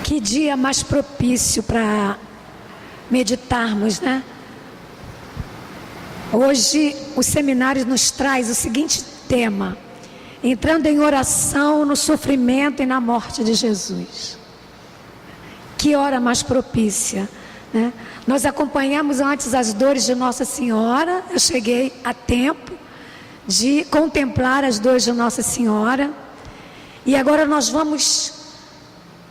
Que dia mais propício para meditarmos, né? Hoje o seminário nos traz o seguinte tema: entrando em oração no sofrimento e na morte de Jesus. Que hora mais propícia, né? Nós acompanhamos antes as dores de Nossa Senhora. Eu cheguei a tempo de contemplar as dores de Nossa Senhora. E agora nós vamos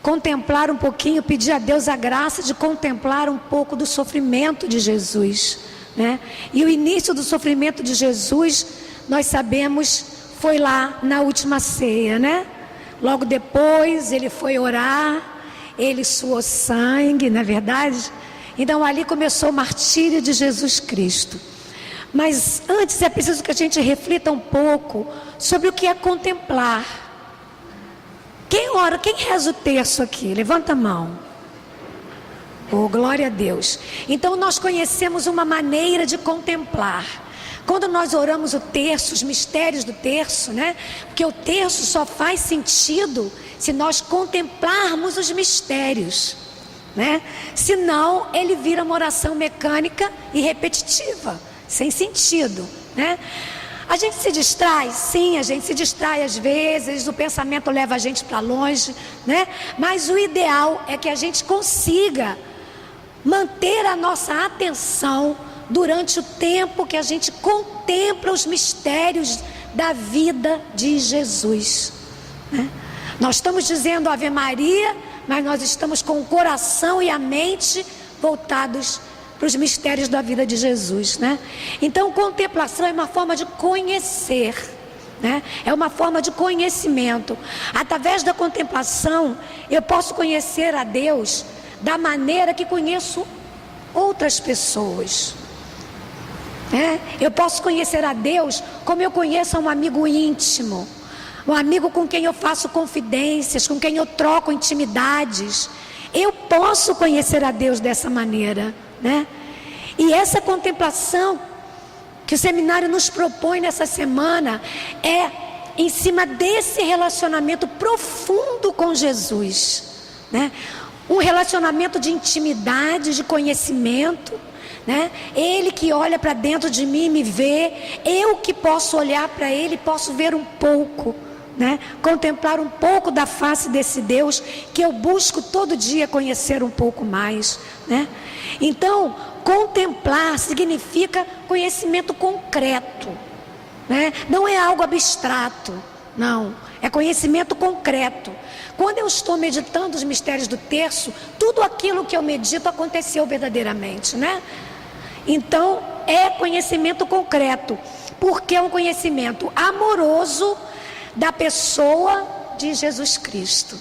contemplar um pouquinho, pedir a Deus a graça de contemplar um pouco do sofrimento de Jesus, né? E o início do sofrimento de Jesus, nós sabemos, foi lá na última ceia, né? Logo depois ele foi orar, ele suou sangue, não é verdade? Então ali começou o martírio de Jesus Cristo. Mas antes é preciso que a gente reflita um pouco sobre o que é contemplar. Quem ora, quem reza o terço aqui? Levanta a mão. Oh, glória a Deus. Então nós conhecemos uma maneira de contemplar. Quando nós oramos o terço, os mistérios do terço, né? Porque o terço só faz sentido se nós contemplarmos os mistérios, né? Senão ele vira uma oração mecânica e repetitiva, sem sentido, né? A gente se distrai? Sim, a gente se distrai às vezes, o pensamento leva a gente para longe, né? Mas o ideal é que a gente consiga manter a nossa atenção durante o tempo que a gente contempla os mistérios da vida de Jesus, né? Nós estamos dizendo Ave Maria, mas nós estamos com o coração e a mente voltados para os mistérios da vida de Jesus, né? Então, contemplação é uma forma de conhecer, né? É uma forma de conhecimento. Através da contemplação, eu posso conhecer a Deus da maneira que conheço outras pessoas, né? Eu posso conhecer a Deus como eu conheço um amigo íntimo, um amigo com quem eu faço confidências, com quem eu troco intimidades. Eu posso conhecer a Deus dessa maneira, né? E essa contemplação que o seminário nos propõe nessa semana é em cima desse relacionamento profundo com Jesus, né? Um relacionamento de intimidade, de conhecimento, né? Ele que olha para dentro de mim e me vê, eu que posso olhar para ele, posso ver um pouco, né? Contemplar um pouco da face desse Deus que eu busco todo dia conhecer um pouco mais, né? Então, contemplar significa conhecimento concreto, né? Não é algo abstrato, não, é conhecimento concreto. Quando eu estou meditando os mistérios do terço, tudo aquilo que eu medito aconteceu verdadeiramente, né? Então, é conhecimento concreto, porque é um conhecimento amoroso da pessoa de Jesus Cristo,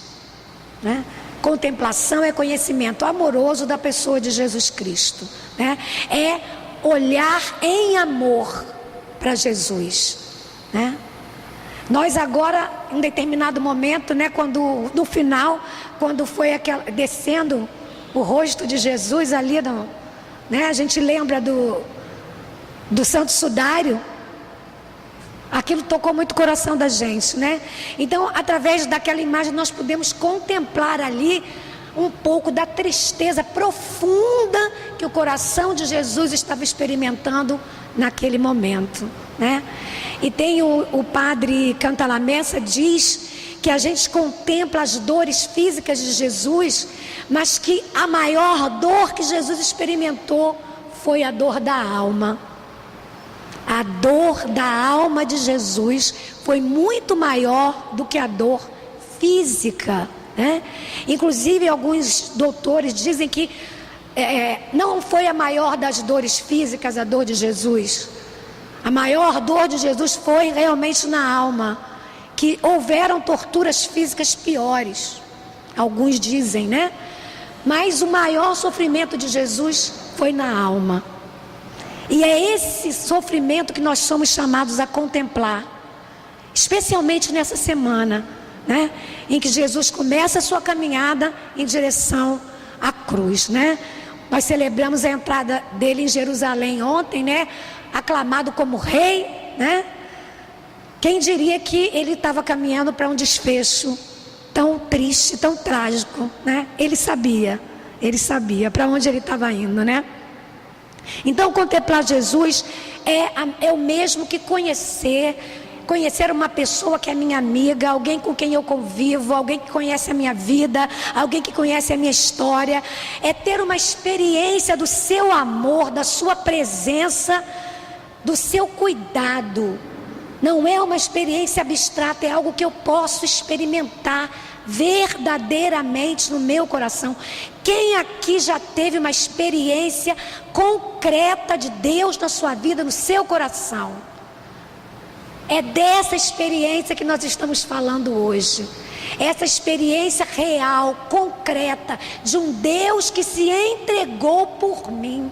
né? Contemplação é conhecimento amoroso da pessoa de Jesus Cristo, né? É olhar em amor para Jesus, né? Nós agora, em um determinado momento, né, quando no final, quando foi descendo o rosto de Jesus ali, né, a gente lembra do Santo Sudário. Aquilo tocou muito o coração da gente, né? Então, através daquela imagem, nós podemos contemplar ali um pouco da tristeza profunda que o coração de Jesus estava experimentando naquele momento, né? E tem o padre Cantalamessa diz que a gente contempla as dores físicas de Jesus, mas que a maior dor que Jesus experimentou foi a dor da alma. A dor da alma de Jesus foi muito maior do que a dor física, né? Inclusive alguns doutores dizem que não foi a maior das dores físicas a dor de Jesus. A maior dor de Jesus foi realmente na alma, que houveram torturas físicas piores, alguns dizem, né? Mas o maior sofrimento de Jesus foi na alma. E é esse sofrimento que nós somos chamados a contemplar, especialmente nessa semana, né? Em que Jesus começa a sua caminhada em direção à cruz, né? Nós celebramos a entrada dele em Jerusalém ontem, né? Aclamado como rei, né? Quem diria que ele estava caminhando para um desfecho tão triste, tão trágico, né? Ele sabia para onde ele estava indo, né? Então, contemplar Jesus é o mesmo que conhecer uma pessoa que é minha amiga, alguém com quem eu convivo, alguém que conhece a minha vida, alguém que conhece a minha história. É ter uma experiência do seu amor, da sua presença, do seu cuidado. Não é uma experiência abstrata, é algo que eu posso experimentar verdadeiramente no meu coração. Quem aqui já teve uma experiência concreta de Deus na sua vida, no seu coração? É dessa experiência que nós estamos falando hoje. Essa experiência real, concreta, de um Deus que se entregou por mim,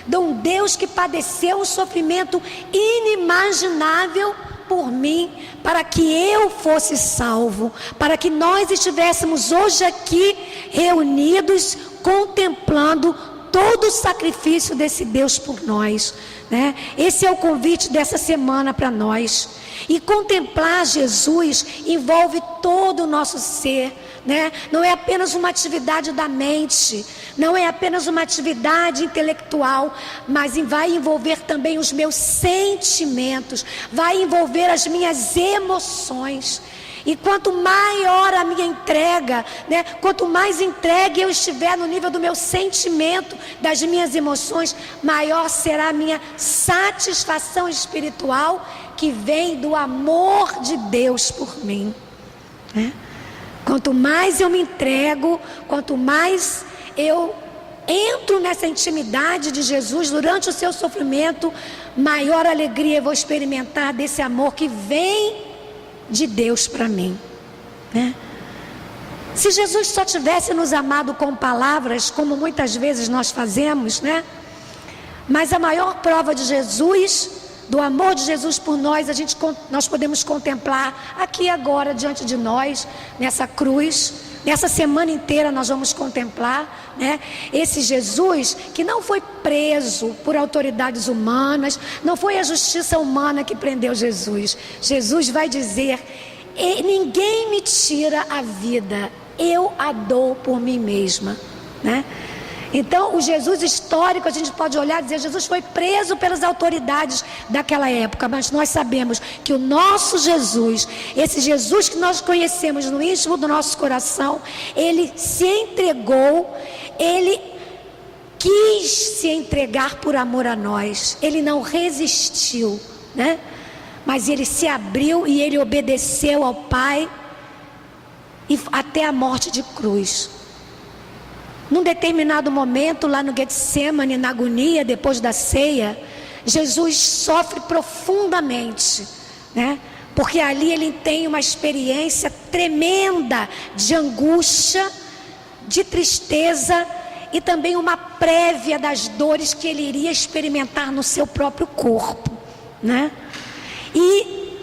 de um Deus que padeceu um sofrimento inimaginável por mim, para que eu fosse salvo, para que nós estivéssemos hoje aqui reunidos, contemplando todo o sacrifício desse Deus por nós, né? Esse é o convite dessa semana para nós. E contemplar Jesus envolve todo o nosso ser, né? Não é apenas uma atividade da mente, não é apenas uma atividade intelectual, mas vai envolver também os meus sentimentos, vai envolver as minhas emoções. E quanto maior a minha entrega, né? Quanto mais entregue eu estiver no nível do meu sentimento, das minhas emoções, maior será a minha satisfação espiritual, que vem do amor de Deus por mim, né? Quanto mais eu me entrego, quanto mais eu entro nessa intimidade de Jesus durante o seu sofrimento, maior alegria eu vou experimentar desse amor que vem de Deus para mim, né? Se Jesus só tivesse nos amado com palavras, como muitas vezes nós fazemos, né? Mas a maior prova de Jesus, do amor de Jesus por nós, nós podemos contemplar aqui agora diante de nós, nessa cruz. Nessa semana inteira nós vamos contemplar, né, esse Jesus que não foi preso por autoridades humanas, não foi a justiça humana que prendeu Jesus. Jesus vai dizer: ninguém me tira a vida, eu a dou por mim mesma, né? Então, o Jesus histórico, a gente pode olhar e dizer: Jesus foi preso pelas autoridades daquela época, mas nós sabemos que o nosso Jesus, esse Jesus que nós conhecemos no íntimo do nosso coração, ele se entregou, ele quis se entregar por amor a nós, ele não resistiu, né? Mas ele se abriu e ele obedeceu ao Pai até a morte de cruz. Num determinado momento, lá no Getsemane, na agonia, depois da ceia, Jesus sofre profundamente, né? Porque ali ele tem uma experiência tremenda de angústia, de tristeza e também uma prévia das dores que ele iria experimentar no seu próprio corpo, né? E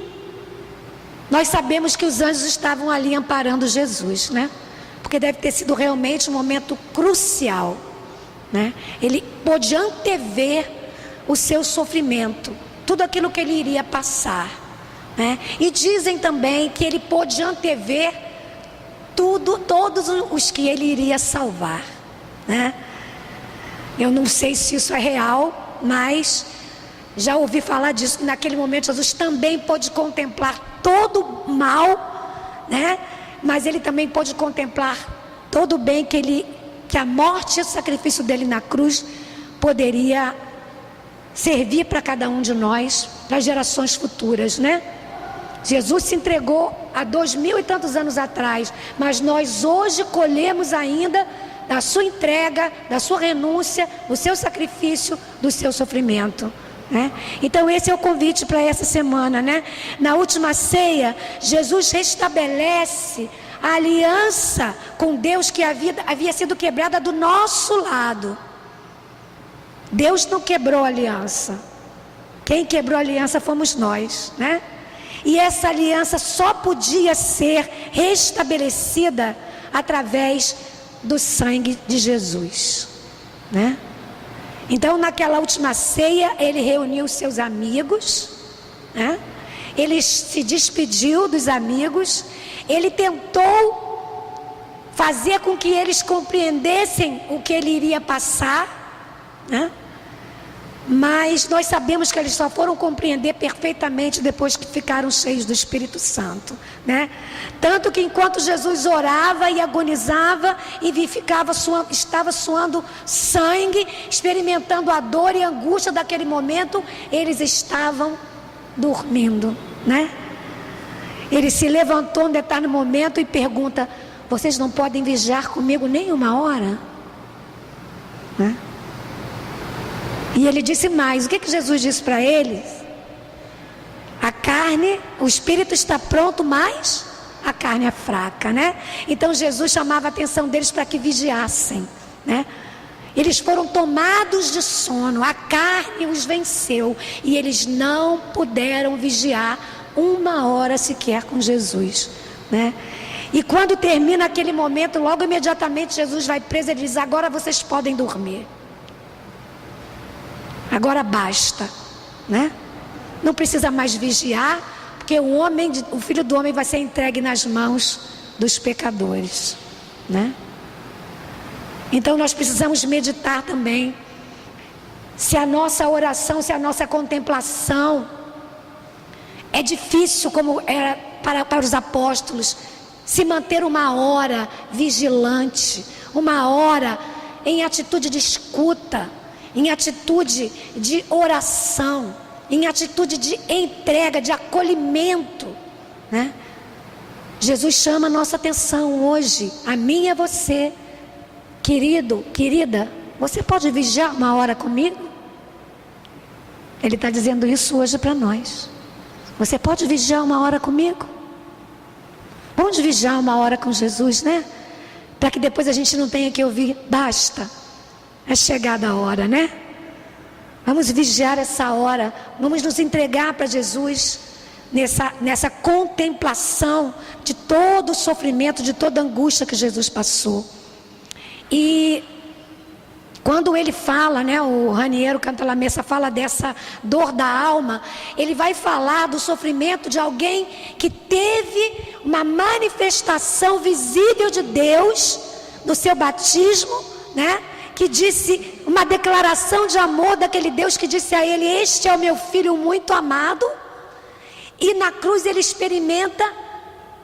nós sabemos que os anjos estavam ali amparando Jesus, né? Porque deve ter sido realmente um momento crucial, né? Ele pôde antever o seu sofrimento, tudo aquilo que ele iria passar, né? E dizem também que ele pôde antever todos os que ele iria salvar, né? Eu não sei se isso é real, mas já ouvi falar disso, que naquele momento Jesus também pôde contemplar todo o mal, né? Mas ele também pôde contemplar todo o bem que a morte e o sacrifício dele na cruz poderia servir para cada um de nós, para gerações futuras, né? Jesus se entregou há 2000 e tantos anos atrás, mas nós hoje colhemos ainda da sua entrega, da sua renúncia, do seu sacrifício, do seu sofrimento, né? Então esse é o convite para essa semana, né? Na última ceia, Jesus restabelece a aliança com Deus que havia sido quebrada do nosso lado. Deus não quebrou a aliança, quem quebrou a aliança fomos nós, né? E essa aliança só podia ser restabelecida através do sangue de Jesus, né? Então, naquela última ceia, ele reuniu seus amigos, né? Ele se despediu dos amigos, ele tentou fazer com que eles compreendessem o que ele iria passar, né? Mas nós sabemos que eles só foram compreender perfeitamente depois que ficaram cheios do Espírito Santo, né? Tanto que enquanto Jesus orava e agonizava e estava suando sangue, experimentando a dor e a angústia daquele momento, eles estavam dormindo, né? Ele se levantou um determinado momento e pergunta: vocês não podem vigiar comigo nem uma hora? Né? E ele disse mais. O que Jesus disse para eles? A carne, o espírito está pronto, mas a carne é fraca, né? Então Jesus chamava a atenção deles para que vigiassem, né? Eles foram tomados de sono, a carne os venceu e eles não puderam vigiar uma hora sequer com Jesus, né? E quando termina aquele momento, logo imediatamente Jesus vai preso e diz: agora vocês podem dormir. Agora basta, né? Não precisa mais vigiar, porque o Filho do Homem vai ser entregue nas mãos dos pecadores, né? Então nós precisamos meditar também se a nossa oração, se a nossa contemplação é difícil, como era para os apóstolos, se manter uma hora vigilante, uma hora em atitude de escuta, em atitude de oração, em atitude de entrega, de acolhimento, né? Jesus chama a nossa atenção hoje, a mim e a você. Querido, querida, você pode vigiar uma hora comigo? Ele está dizendo isso hoje para nós. Você pode vigiar uma hora comigo? Vamos vigiar uma hora com Jesus, né? Para que depois a gente não tenha que ouvir: basta, é chegada a hora, né? Vamos vigiar essa hora, vamos nos entregar para Jesus nessa contemplação de todo o sofrimento, de toda a angústia que Jesus passou. E quando ele fala, né, o Raniero Cantalamessa fala dessa dor da alma, ele vai falar do sofrimento de alguém que teve uma manifestação visível de Deus no seu batismo, né? Que disse uma declaração de amor daquele Deus que disse a ele: este é o meu filho muito amado. E na cruz ele experimenta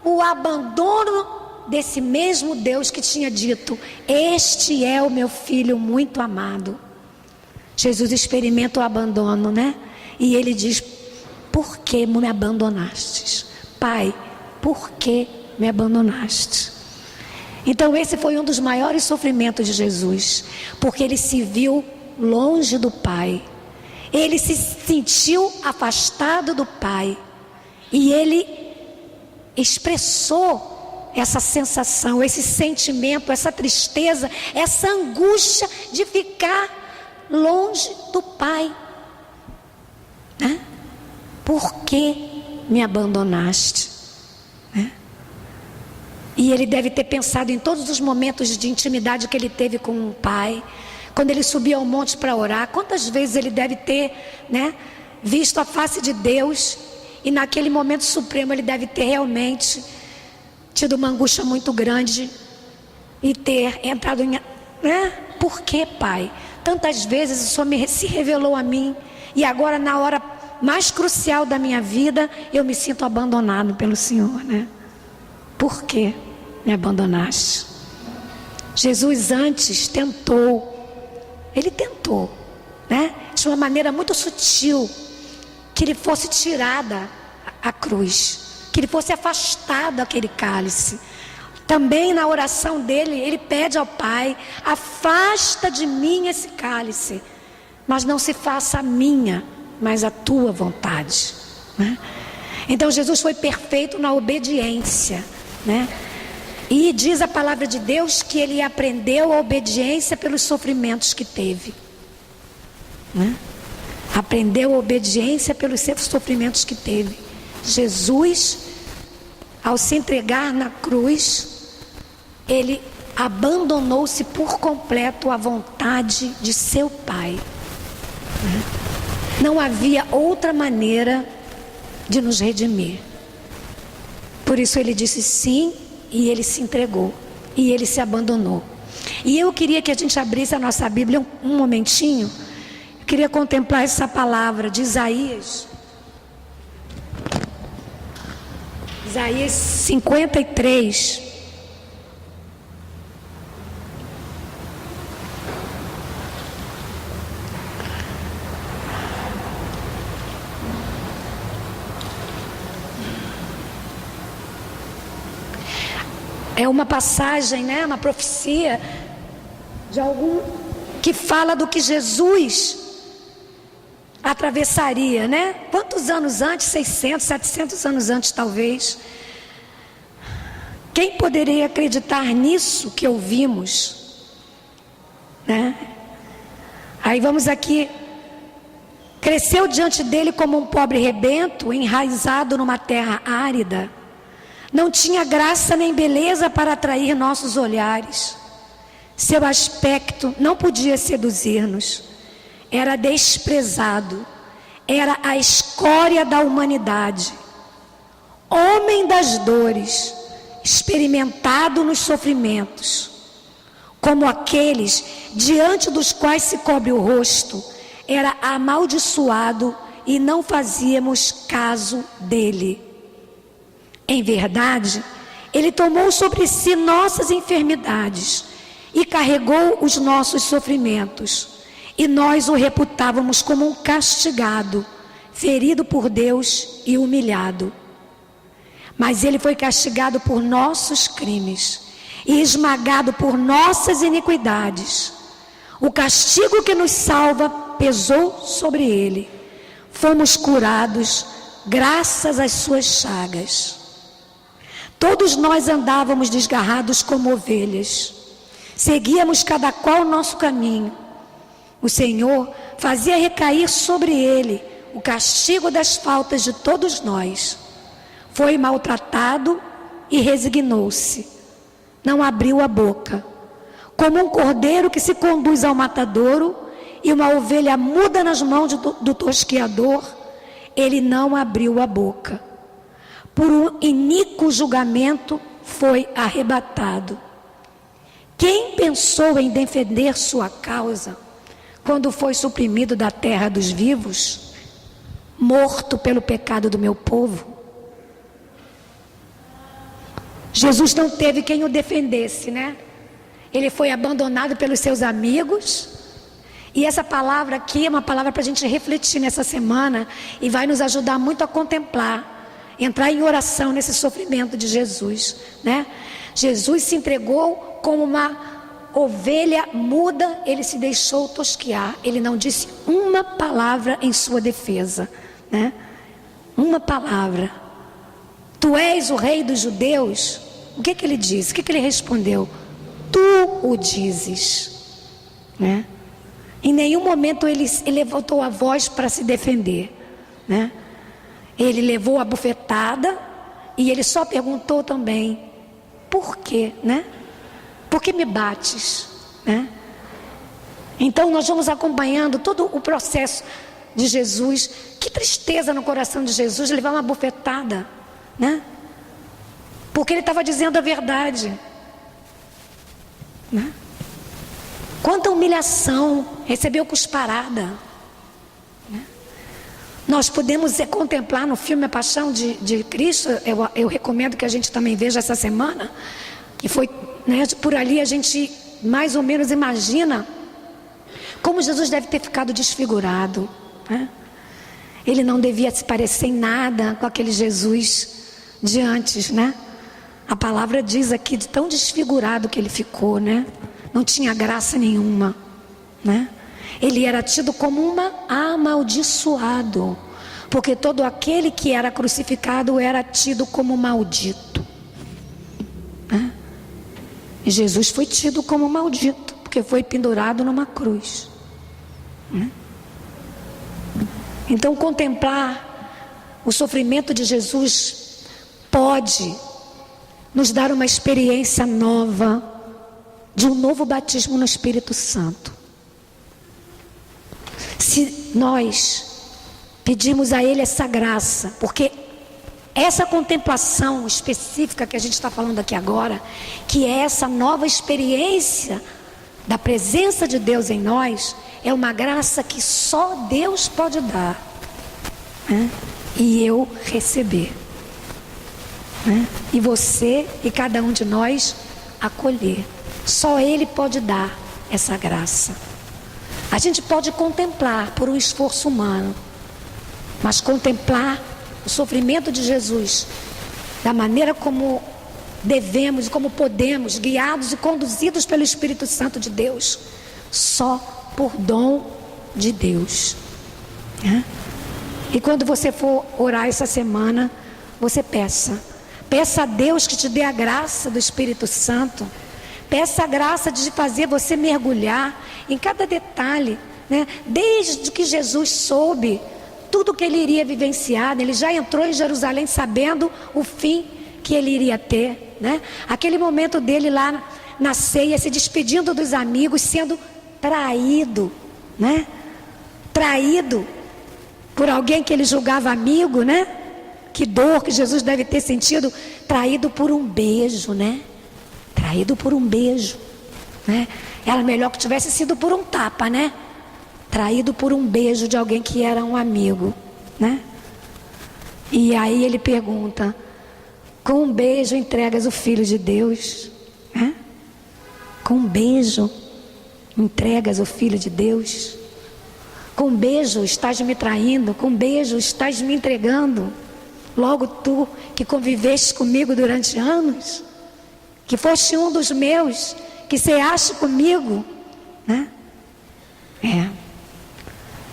o abandono desse mesmo Deus que tinha dito: este é o meu filho muito amado. Jesus experimenta o abandono, né? E ele diz: por que me abandonastes? Pai, por que me abandonaste? Então esse foi um dos maiores sofrimentos de Jesus, porque ele se viu longe do Pai, ele se sentiu afastado do Pai, e ele expressou essa sensação, esse sentimento, essa tristeza, essa angústia de ficar longe do Pai, né? Por que me abandonaste? Né? E ele deve ter pensado em todos os momentos de intimidade que ele teve com o Pai, quando ele subia ao monte para orar. Quantas vezes ele deve ter, né, visto a face de Deus, e naquele momento supremo ele deve ter realmente tido uma angústia muito grande e ter entrado em... né? Por que, Pai? Tantas vezes o Senhor se revelou a mim, e agora na hora mais crucial da minha vida eu me sinto abandonado pelo Senhor, né? Por que me abandonaste? Jesus antes ele tentou, né, de uma maneira muito sutil, que ele fosse tirada a cruz, que ele fosse afastado aquele cálice. Também na oração dele, ele pede ao Pai: afasta de mim esse cálice, mas não se faça a minha, mas a tua vontade, né? Então Jesus foi perfeito na obediência, né? E diz a palavra de Deus que ele aprendeu a obediência pelos sofrimentos que teve, né? Aprendeu a obediência pelos sofrimentos que teve. Jesus, ao se entregar na cruz, ele abandonou-se por completo à vontade de seu Pai, né? Não havia outra maneira de nos redimir. Por isso ele disse sim, e ele se entregou. e ele se abandonou. E eu queria que a gente abrisse a nossa Bíblia um momentinho. Eu queria contemplar essa palavra de Isaías. Isaías 53. É uma passagem, né, uma profecia de algum que fala do que Jesus atravessaria, né? Quantos anos antes? 600, 700 anos antes talvez. Quem poderia acreditar nisso que ouvimos, né? Aí vamos aqui. Cresceu diante dele como um pobre rebento, enraizado numa terra árida. Não tinha graça nem beleza para atrair nossos olhares. Seu aspecto não podia seduzir-nos. Era desprezado. Era a escória da humanidade. Homem das dores, experimentado nos sofrimentos. Como aqueles diante dos quais se cobre o rosto. Era amaldiçoado e não fazíamos caso dele. Em verdade, ele tomou sobre si nossas enfermidades e carregou os nossos sofrimentos. E nós o reputávamos como um castigado, ferido por Deus e humilhado. Mas ele foi castigado por nossos crimes e esmagado por nossas iniquidades. O castigo que nos salva pesou sobre ele. Fomos curados graças às suas chagas. Todos nós andávamos desgarrados como ovelhas. Seguíamos cada qual o nosso caminho. O Senhor fazia recair sobre ele o castigo das faltas de todos nós. Foi maltratado e resignou-se. Não abriu a boca. Como um cordeiro que se conduz ao matadouro e uma ovelha muda nas mãos do tosqueador, ele não abriu a boca. Por um iníquo julgamento foi arrebatado. Quem pensou em defender sua causa quando foi suprimido da terra dos vivos, morto pelo pecado do meu povo? Jesus não teve quem o defendesse, né? Ele foi abandonado pelos seus amigos. E essa palavra aqui é uma palavra para a gente refletir nessa semana e vai nos ajudar muito a contemplar. Entrar em oração nesse sofrimento de Jesus, né? Jesus se entregou como uma ovelha muda, ele se deixou tosquear, ele não disse uma palavra em sua defesa, né? Uma palavra. Tu és o rei dos judeus? O que ele disse? O que ele respondeu? Tu o dizes, né? Em nenhum momento ele levantou a voz para se defender, né? Ele levou a bufetada e ele só perguntou também, por quê, né? Por que me bates, né? Então nós vamos acompanhando todo o processo de Jesus. Que tristeza no coração de Jesus levar uma bufetada, né? Porque ele estava dizendo a verdade, né? Quanta humilhação, recebeu cusparada. Nós podemos contemplar no filme A Paixão de Cristo, eu recomendo que a gente também veja essa semana, que foi, né, por ali a gente mais ou menos imagina como Jesus deve ter ficado desfigurado, né? Ele não devia se parecer em nada com aquele Jesus de antes, né? A palavra diz aqui de tão desfigurado que ele ficou, né? Não tinha graça nenhuma, né? Ele era tido como um amaldiçoado, porque todo aquele que era crucificado era tido como maldito, né? E Jesus foi tido como maldito, porque foi pendurado numa cruz, né? Então contemplar o sofrimento de Jesus pode nos dar uma experiência nova, de um novo batismo no Espírito Santo. Se nós pedimos a Ele essa graça, porque essa contemplação específica que a gente está falando aqui agora, que é essa nova experiência da presença de Deus em nós, é uma graça que só Deus pode dar, né? E eu receber, né? E você e cada um de nós acolher. Só Ele pode dar essa graça. A gente pode contemplar por um esforço humano, mas contemplar o sofrimento de Jesus da maneira como devemos e como podemos, guiados e conduzidos pelo Espírito Santo de Deus, só por dom de Deus, né? E quando você for orar essa semana, você peça a Deus que te dê a graça do Espírito Santo. Peça a graça de fazer você mergulhar em cada detalhe, né? Desde que Jesus soube tudo que ele iria vivenciar, ele já entrou em Jerusalém sabendo o fim que ele iria ter, né? Aquele momento dele lá na ceia, se despedindo dos amigos, sendo traído, né? Traído por alguém que ele julgava amigo, né? Que dor que Jesus deve ter sentido. Traído por um beijo, né? Traído por um beijo, né? Era melhor que tivesse sido por um tapa, né? Traído por um beijo de alguém que era um amigo, né? E aí ele pergunta: com um beijo entregas o Filho de Deus, né? Com um beijo entregas o Filho de Deus? Com um beijo estás me traindo? Com um beijo estás me entregando? Logo tu que conviveste comigo durante anos, que foste um dos meus, que ceaste comigo, né?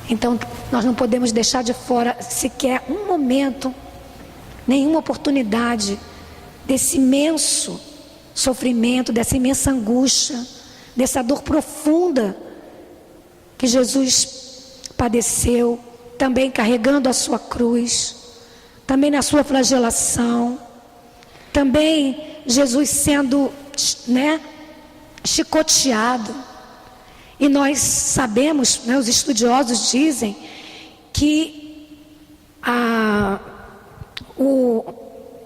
Então nós não podemos deixar de fora sequer um momento, nenhuma oportunidade desse imenso sofrimento, dessa imensa angústia, dessa dor profunda que Jesus padeceu, também carregando a sua cruz, também na sua flagelação, também Jesus sendo, né, chicoteado. E nós sabemos, né, os estudiosos dizem que o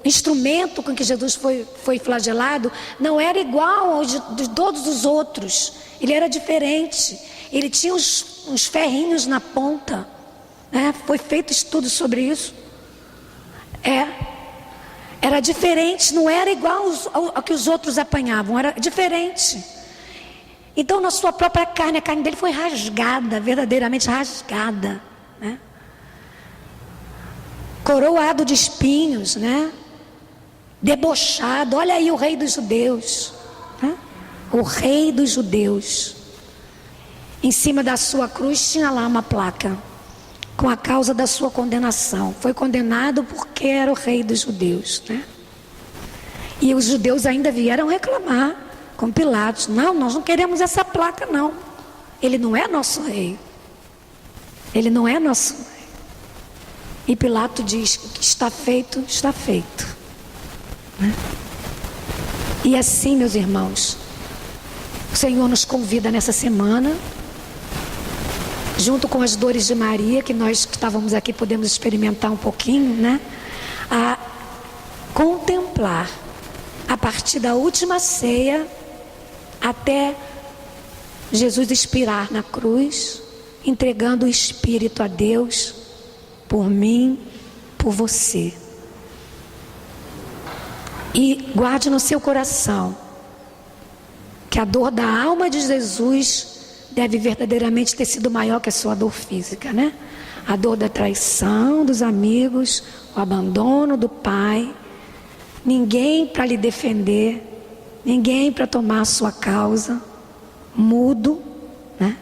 instrumento com que Jesus foi flagelado não era igual ao de todos os outros. Ele era diferente. Ele tinha uns ferrinhos na ponta, né? Foi feito estudo sobre isso. Era diferente, não era igual ao que os outros apanhavam, era diferente. Então na sua própria carne, a carne dele foi rasgada, verdadeiramente rasgada, né? Coroado de espinhos, né? Debochado. Olha aí o rei dos judeus, né? O rei dos judeus. Em cima da sua cruz tinha lá uma placa com a causa da sua condenação. Foi condenado porque era o rei dos judeus, né? E os judeus ainda vieram reclamar com Pilatos: não, nós não queremos essa placa, não. Ele não é nosso rei. Ele não é nosso rei. E Pilato diz: o que está feito, está feito, né? E assim, meus irmãos, o Senhor nos convida nessa semana, junto com as dores de Maria, que nós que estávamos aqui podemos experimentar um pouquinho, né? A contemplar a partir da última ceia até Jesus expirar na cruz, entregando o Espírito a Deus por mim, por você. E guarde no seu coração que a dor da alma de Jesus deve verdadeiramente ter sido maior que a sua dor física, né? A dor da traição dos amigos, o abandono do pai. Ninguém para lhe defender, ninguém para tomar a sua causa, mudo, né?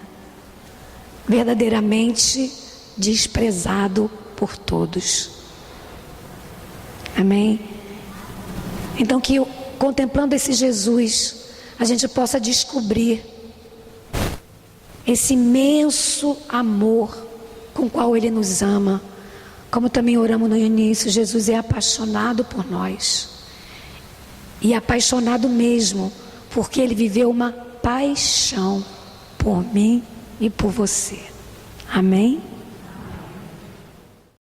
Verdadeiramente desprezado por todos. Amém? Então que contemplando esse Jesus, a gente possa descobrir esse imenso amor com o qual Ele nos ama. Como também oramos no início, Jesus é apaixonado por nós. E apaixonado mesmo, porque Ele viveu uma paixão por mim e por você. Amém?